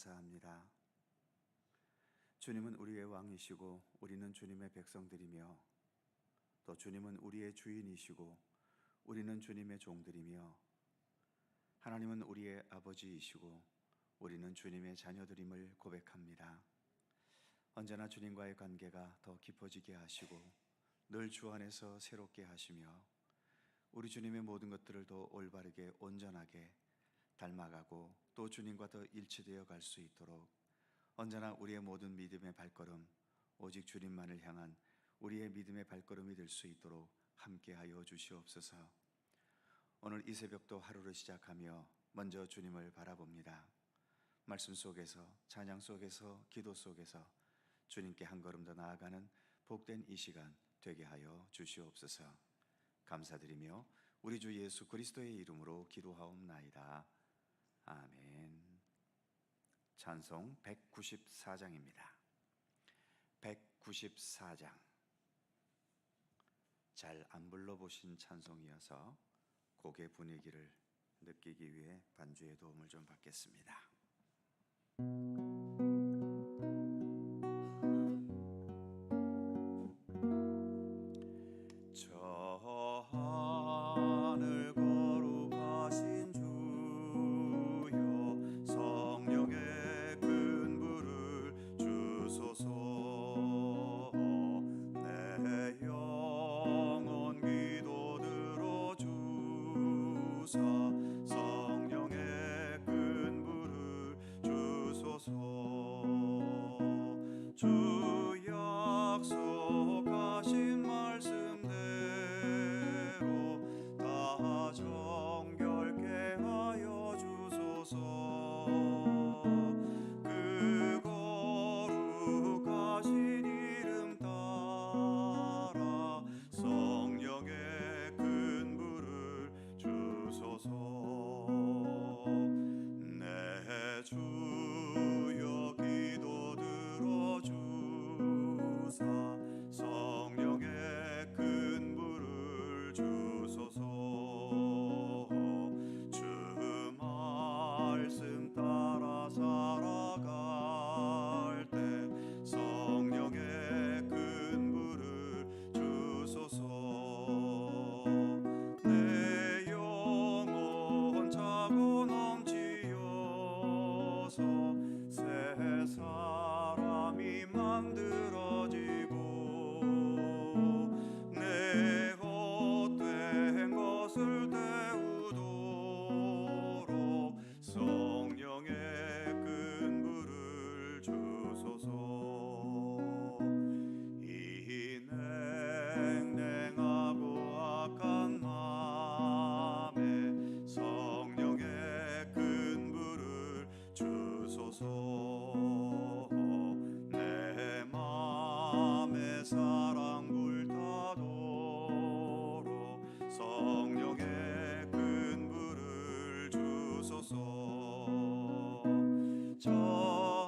감사합니다. 주님은 우리의 왕이시고 우리는 주님의 백성들이며, 또 주님은 우리의 주인이시고 우리는 주님의 종들이며, 하나님은 우리의 아버지이시고 우리는 주님의 자녀들임을 고백합니다. 언제나 주님과의 관계가 더 깊어지게 하시고 늘 주 안에서 새롭게 하시며, 우리 주님의 모든 것들을 더 올바르게 온전하게 닮아가고 또 주님과 더 일치되어 갈 수 있도록 언제나 우리의 모든 믿음의 발걸음 오직 주님만을 향한 우리의 믿음의 발걸음이 될 수 있도록 함께하여 주시옵소서. 오늘 이 새벽도 하루를 시작하며 먼저 주님을 바라봅니다. 말씀 속에서, 찬양 속에서, 기도 속에서 주님께 한 걸음 더 나아가는 복된 이 시간 되게 하여 주시옵소서. 감사드리며 우리 주 예수 그리스도의 이름으로 기도하옵나이다. 아멘. 찬송 194장입니다. 194장. 잘 안 불러보신 찬송이어서 곡의 분위기를 느끼기 위해 반주의 도움을 좀 받겠습니다. 저 하늘 거룩하신 주여, 성령의 큰 불을 주소서. 내 영혼 기도 들어주사, 성령의 큰 불을 주소서. 주 약속하신 말씀대로 다 정결케 하여 주소서. 그 거룩하신 이름 따라 성령의 큰 불을 주소서. 내 주여 기도 들어주사, 성령의 큰 불을 주소서. 주 말씀 따라 살아갈 때 성령의 큰 불을 주소서. 내 영혼 차고 넘치어서 새 사람이 만들어지고, 내 헛된 것을 태우도록 성령의 큰 불을 주소서. 이 냉랭하고 악한 맘에 성령의 큰 불을 주소서. 내 맘에 사랑 불타도록 성령의 큰 불을 주소서. 저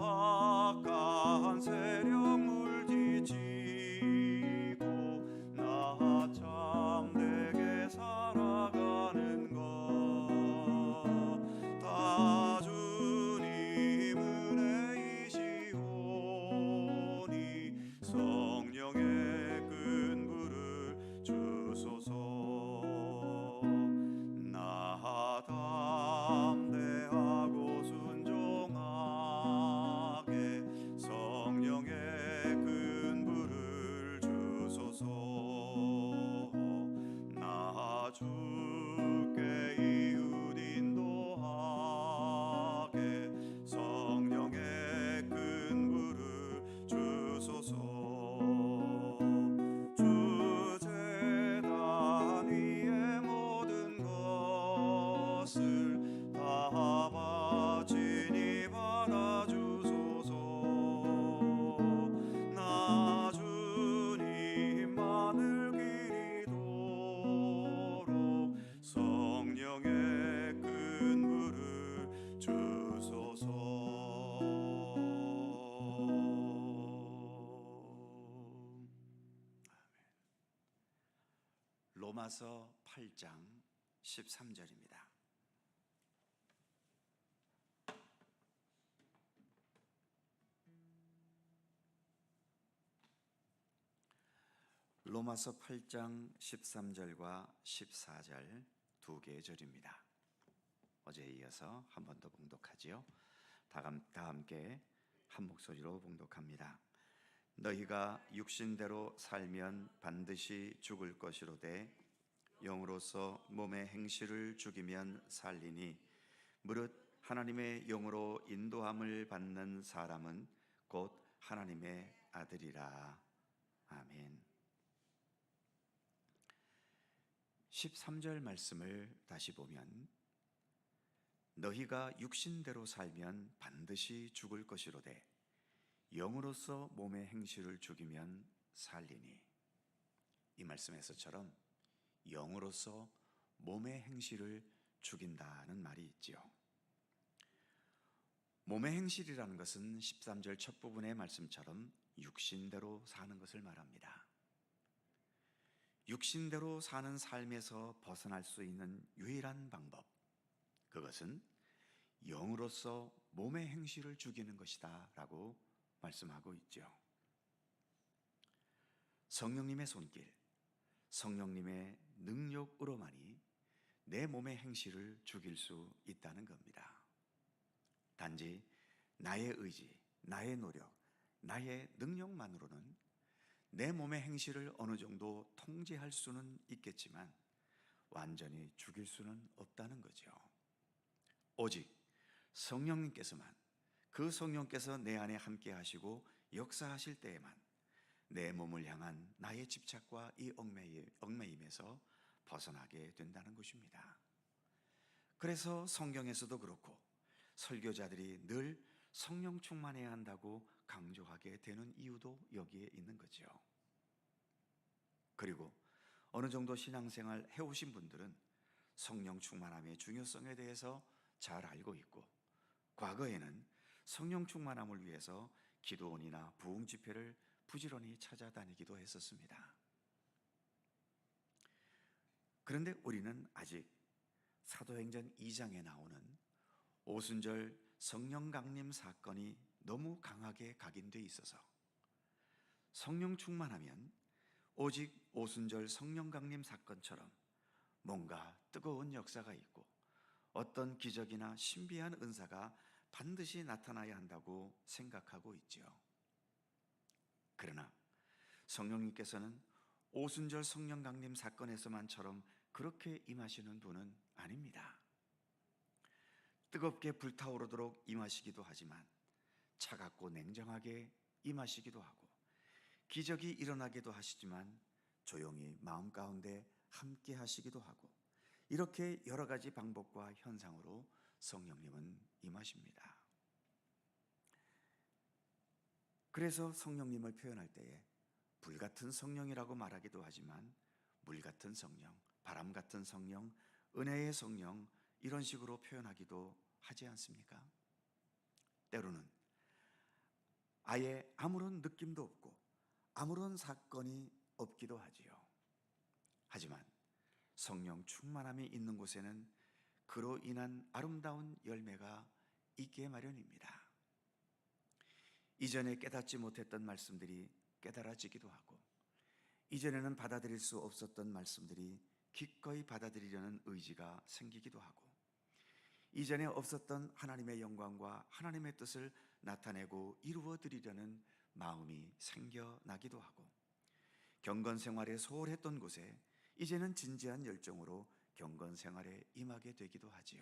악한 세력 물지치고 나 참되게 살아가는 것 다 주님 은혜이시오니 성령의 큰 불을 주소서. 나 담대하고 순종하게 성령의 큰 불을 주소서. 나 주께 이웃 인도하게 성령의 큰 불을 주소서. 주 제단 위의 모든 것을 다 바치니 받아주소서. 나 주님만을 기리도록 성령의 큰 불을 주소서. 로마서 8장 13절입니다. 로마서 8장 13절과 14절 두 개의 절입니다. 어제에 이어서 한 번 더 봉독하지요. 다 함께 한 목소리로 봉독합니다. 너희가 육신대로 살면 반드시 죽을 것이로되 영으로서 몸의 행실을 죽이면 살리니 무릇 하나님의 영으로 인도함을 받는 사람은 곧 하나님의 아들이라. 아멘. 13절 말씀을 다시 보면 너희가 육신대로 살면 반드시 죽을 것이로되 영으로서 몸의 행실을 죽이면 살리니, 이 말씀에서처럼 영으로서 몸의 행실을 죽인다는 말이 있지요. 몸의 행실이라는 것은 13절 첫 부분의 말씀처럼 육신대로 사는 것을 말합니다. 육신대로 사는 삶에서 벗어날 수 있는 유일한 방법, 그것은 영으로서 몸의 행실을 죽이는 것이다 라고 말씀하고 있죠. 성령님의 손길, 성령님의 능력으로만이 내 몸의 행실을 죽일 수 있다는 겁니다. 단지 나의 의지, 나의 노력, 나의 능력만으로는 내 몸의 행실을 어느 정도 통제할 수는 있겠지만 완전히 죽일 수는 없다는 거죠. 오직 성령님께서만, 그 성령께서 내 안에 함께 하시고 역사하실 때에만 내 몸을 향한 나의 집착과 이 얽매임에서 벗어나게 된다는 것입니다. 그래서 성경에서도 그렇고 설교자들이 늘 성령 충만해야 한다고 강조하게 되는 이유도 여기에 있는 거죠. 그리고 어느 정도 신앙생활 해오신 분들은 성령 충만함의 중요성에 대해서 잘 알고 있고, 과거에는 성령 충만함을 위해서 기도원이나 부흥 집회를 부지런히 찾아다니기도 했었습니다. 그런데 우리는 아직 사도행전 2장에 나오는 오순절 성령 강림 사건이 너무 강하게 각인되어 있어서 성령 충만하면 오직 오순절 성령 강림 사건처럼 뭔가 뜨거운 역사가 있고 어떤 기적이나 신비한 은사가 반드시 나타나야 한다고 생각하고 있지요. 그러나 성령님께서는 오순절 성령 강림 사건에서만처럼 그렇게 임하시는 분은 아닙니다. 뜨겁게 불타오르도록 임하시기도 하지만 차갑고 냉정하게 임하시기도 하고, 기적이 일어나기도 하시지만 조용히 마음 가운데 함께 하시기도 하고, 이렇게 여러 가지 방법과 현상으로 성령님은 임하십니다. 그래서 성령님을 표현할 때에 불같은 성령이라고 말하기도 하지만 물같은 성령, 바람 같은 성령, 은혜의 성령, 이런 식으로 표현하기도 하지 않습니까? 때로는 아예 아무런 느낌도 없고 아무런 사건이 없기도 하지요. 하지만 성령 충만함이 있는 곳에는 그로 인한 아름다운 열매가 있기에 마련입니다. 이전에 깨닫지 못했던 말씀들이 깨달아지기도 하고, 이전에는 받아들일 수 없었던 말씀들이 기꺼이 받아들이려는 의지가 생기기도 하고, 이전에 없었던 하나님의 영광과 하나님의 뜻을 나타내고 이루어 드리려는 마음이 생겨나기도 하고, 경건 생활에 소홀했던 곳에 이제는 진지한 열정으로 경건 생활에 임하게 되기도 하지요.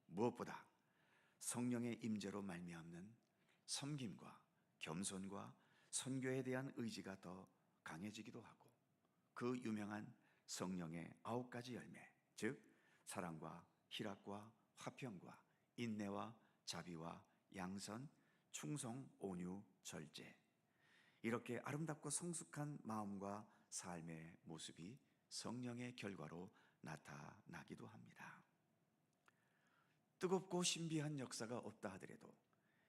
무엇보다 성령의 임재로 말미암는 섬김과 겸손과 선교에 대한 의지가 더 강해지기도 하고, 그 유명한 성령의 9가지 열매, 즉 사랑과 희락과 화평과 인내와 자비와 양선, 충성, 온유, 절제, 이렇게 아름답고 성숙한 마음과 삶의 모습이 성령의 결과로 나타나기도 합니다. 뜨겁고 신비한 역사가 없다 하더라도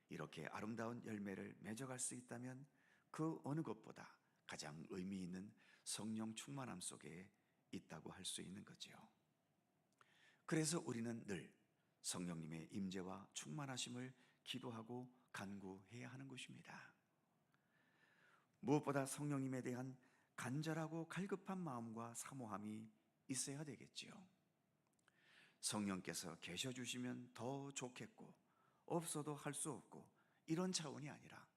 이렇게 아름다운 열매를 맺어갈 수 있다면 그 어느 것보다 가장 의미 있는 성령 충만함 속에 있다고 할 수 있는 거지요. 그래서 우리는 늘 성령님의 임재와 충만하심을 기도하고 간구해야 하는 것입니다. 무엇보다 성령님에 대한 간절하고 갈급한 마음과 사모함이 있어야 되겠지요. 성령께서 계셔 주시면 더 좋겠고 없어도 할 수 없고 이런 차원이 아니라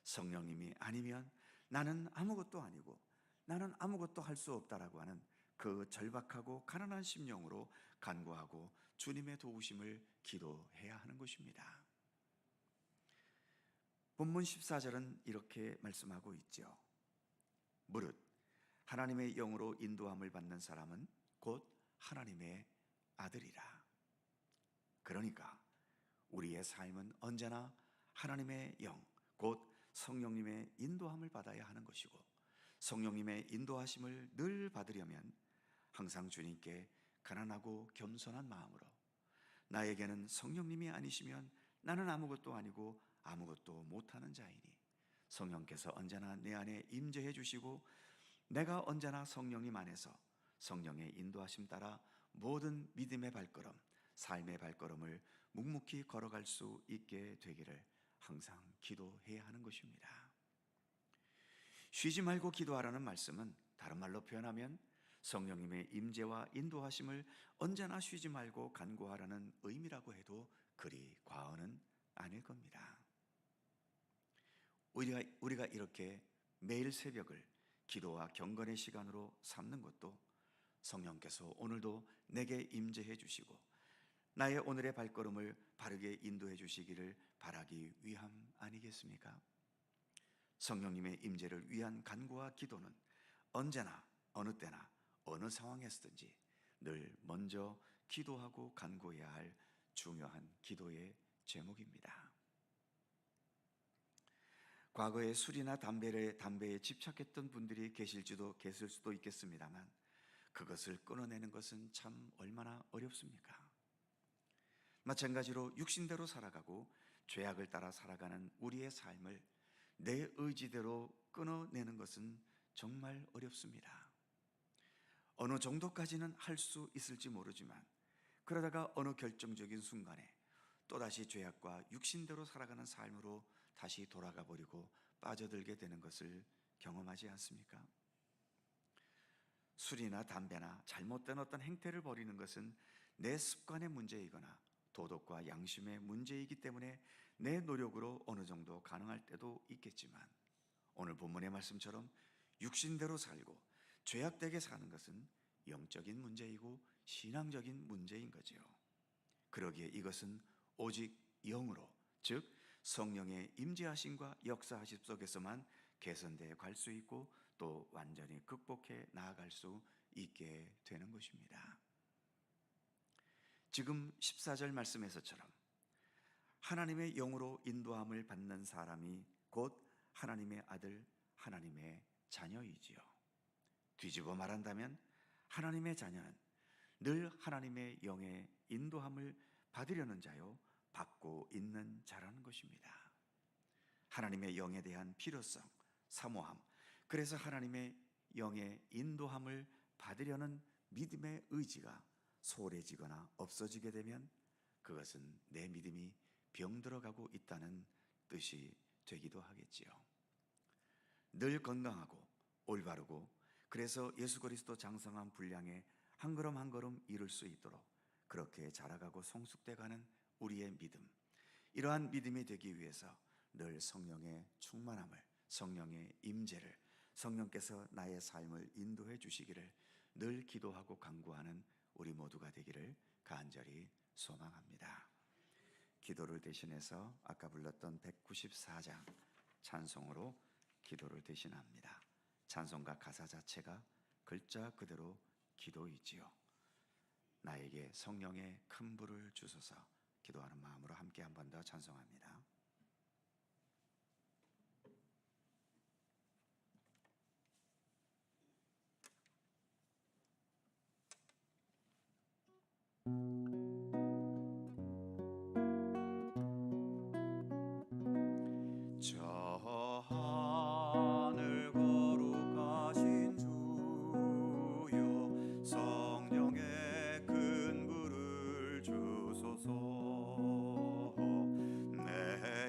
성령님이 아니면 나는 아무것도 아니고 나는 아무것도 할 수 없다라고 하는 그 절박하고 가난한 심령으로 간구하고 주님의 도우심을 기도해야 하는 것입니다. 본문 14절은 이렇게 말씀하고 있죠. 무릇 하나님의 영으로 인도함을 받는 사람은 곧 하나님의 아들이라. 그러니까 우리의 삶은 언제나 하나님의 영, 곧 성령님의 인도함을 받아야 하는 것이고, 성령님의 인도하심을 늘 받으려면 항상 주님께 가난하고 겸손한 마음으로, 나에게는 성령님이 아니시면 나는 아무것도 아니고 아무것도 못하는 자이니 성령께서 언제나 내 안에 임재해 주시고 내가 언제나 성령님 안에서 성령의 인도하심 따라 모든 믿음의 발걸음, 삶의 발걸음을 묵묵히 걸어갈 수 있게 되기를 항상 기도해야 하는 것입니다. 쉬지 말고 기도하라는 말씀은 다른 말로 표현하면 성령님의 임재와 인도하심을 언제나 쉬지 말고 간구하라는 의미라고 해도 그리 과언은 아닐 겁니다. 우리가 이렇게 매일 새벽을 기도와 경건의 시간으로 삼는 것도 성령께서 오늘도 내게 임재해 주시고 나의 오늘의 발걸음을 바르게 인도해 주시기를 바라기 위함 아니겠습니까? 성령님의 임재를 위한 간구와 기도는 언제나 어느 때나 어느 상황에서든지 늘 먼저 기도하고 간구해야 할 중요한 기도의 제목입니다. 과거에 술이나 담배에 집착했던 분들이 계실 수도 있겠습니다만 그것을 끊어내는 것은 참 얼마나 어렵습니까? 마찬가지로 육신대로 살아가고 죄악을 따라 살아가는 우리의 삶을 내 의지대로 끊어내는 것은 정말 어렵습니다. 어느 정도까지는 할 수 있을지 모르지만 그러다가 어느 결정적인 순간에 또다시 죄악과 육신대로 살아가는 삶으로 다시 돌아가 버리고 빠져들게 되는 것을 경험하지 않습니까? 술이나 담배나 잘못된 어떤 행태를 벌이는 것은 내 습관의 문제이거나 도덕과 양심의 문제이기 때문에 내 노력으로 어느 정도 가능할 때도 있겠지만 오늘 본문의 말씀처럼 육신대로 살고 죄악되게 사는 것은 영적인 문제이고 신앙적인 문제인 거지요. 그러기에 이것은 오직 영으로, 즉 성령의 임재하심과 역사하심 속에서만 개선되어 갈 수 있고 또 완전히 극복해 나아갈 수 있게 되는 것입니다. 지금 14절 말씀에서처럼 하나님의 영으로 인도함을 받는 사람이 곧 하나님의 아들, 하나님의 자녀이지요. 뒤집어 말한다면 하나님의 자녀는 늘 하나님의 영의 인도함을 받으려는 자요, 받고 있는 자라는 것입니다. 하나님의 영에 대한 필요성, 사모함, 그래서 하나님의 영의 인도함을 받으려는 믿음의 의지가 소홀해지거나 없어지게 되면 그것은 내 믿음이 병들어가고 있다는 뜻이 되기도 하겠지요. 늘 건강하고 올바르고 그래서 예수 그리스도 장성한 분량에 한 걸음 한 걸음 이룰 수 있도록 그렇게 자라가고 성숙돼가는 우리의 믿음, 이러한 믿음이 되기 위해서 늘 성령의 충만함을, 성령의 임재를, 성령께서 나의 삶을 인도해 주시기를 늘 기도하고 간구하는 우리 모두가 되기를 간절히 소망합니다. 기도를 대신해서 아까 불렀던 194장 찬송으로 기도를 대신합니다. 찬송가 가사 자체가 글자 그대로 기도이지요. 나에게 성령의 큰 불을 주소서 기도하는 마음으로 함께 한 번 더 찬송합니다. 저 하늘 거룩하신 주여 성령의 큰 불을 주소서 내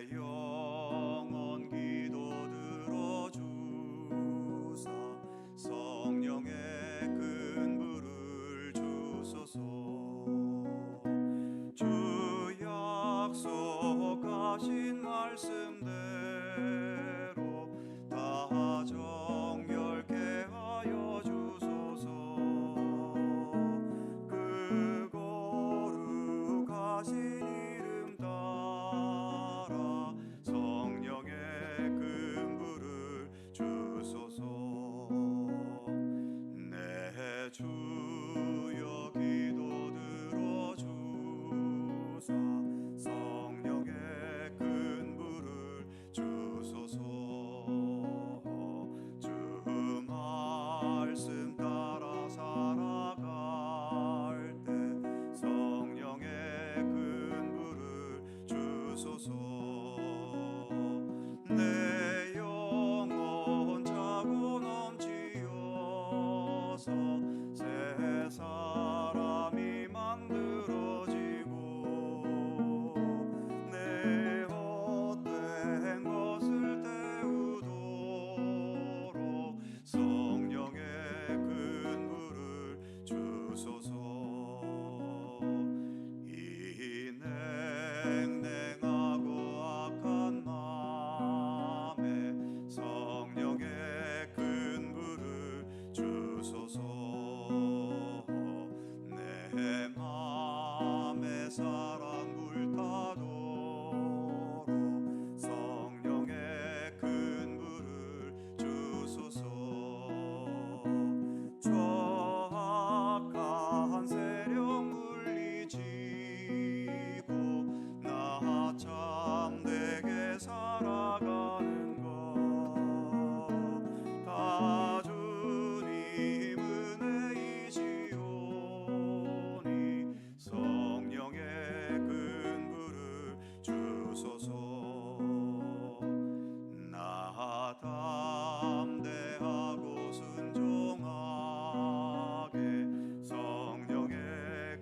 하신 말씀대로 다 정결케 하여 주소서. 그 거룩하신 이름 따라 성령의 큰 불을 주소서. 내 주여 기도 들어주사 성령의 큰 불을 주소서. 주 말씀 따라 살아갈 때 성령의 큰 불을 주소서. 내 영혼 차고 넘치어서 새 사람이 만들어지고 내 헛된 것을 태우도록 성령의 큰 불을 주소서. 이 냉랭하고 악한 맘에 성령의 큰 불을 주소서. 내 맘에 사랑 불타도록 성령의 큰 불을 주소서. 악한 세력 물리치고 나 참되게 살아가는 것 다 주님 은혜이시오니 성령의 큰 불을 주소서. 나 담대하고 순종하게 성령의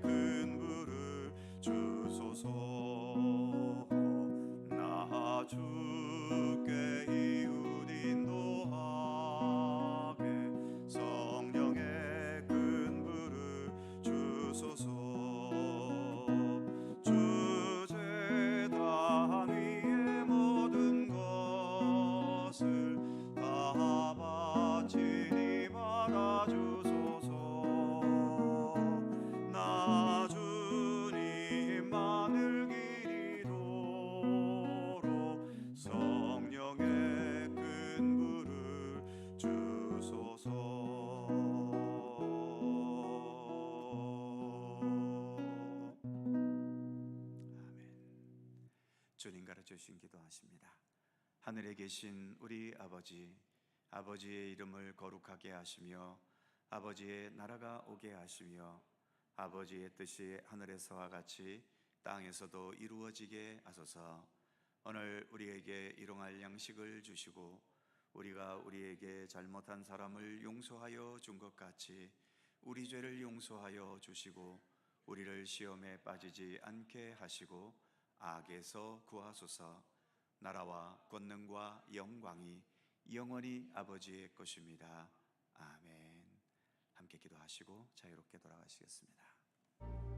큰 불을 주소서. 나 주께 이웃 인도하게 성령의 큰 불을 주소서. 주 제단 위의 모든 것을 다 바치니 받아주소서. 나 주님만을 기리도록 성령의 큰 불을 주소서. 아멘. 주님 가르쳐주신 기도하십니다. 하늘에 계신 우리 아버지, 아버지의 이름을 거룩하게 하시며 아버지의 나라가 오게 하시며 아버지의 뜻이 하늘에서와 같이 땅에서도 이루어지게 하소서. 오늘 우리에게 일용할 양식을 주시고 우리가 우리에게 잘못한 사람을 용서하여 준 것 같이 우리 죄를 용서하여 주시고 우리를 시험에 빠지지 않게 하시고 악에서 구하소서. 나라와 권능과 영광이 영원히 아버지의 것입니다. 아멘. 함께 기도하시고 자유롭게 돌아가시겠습니다.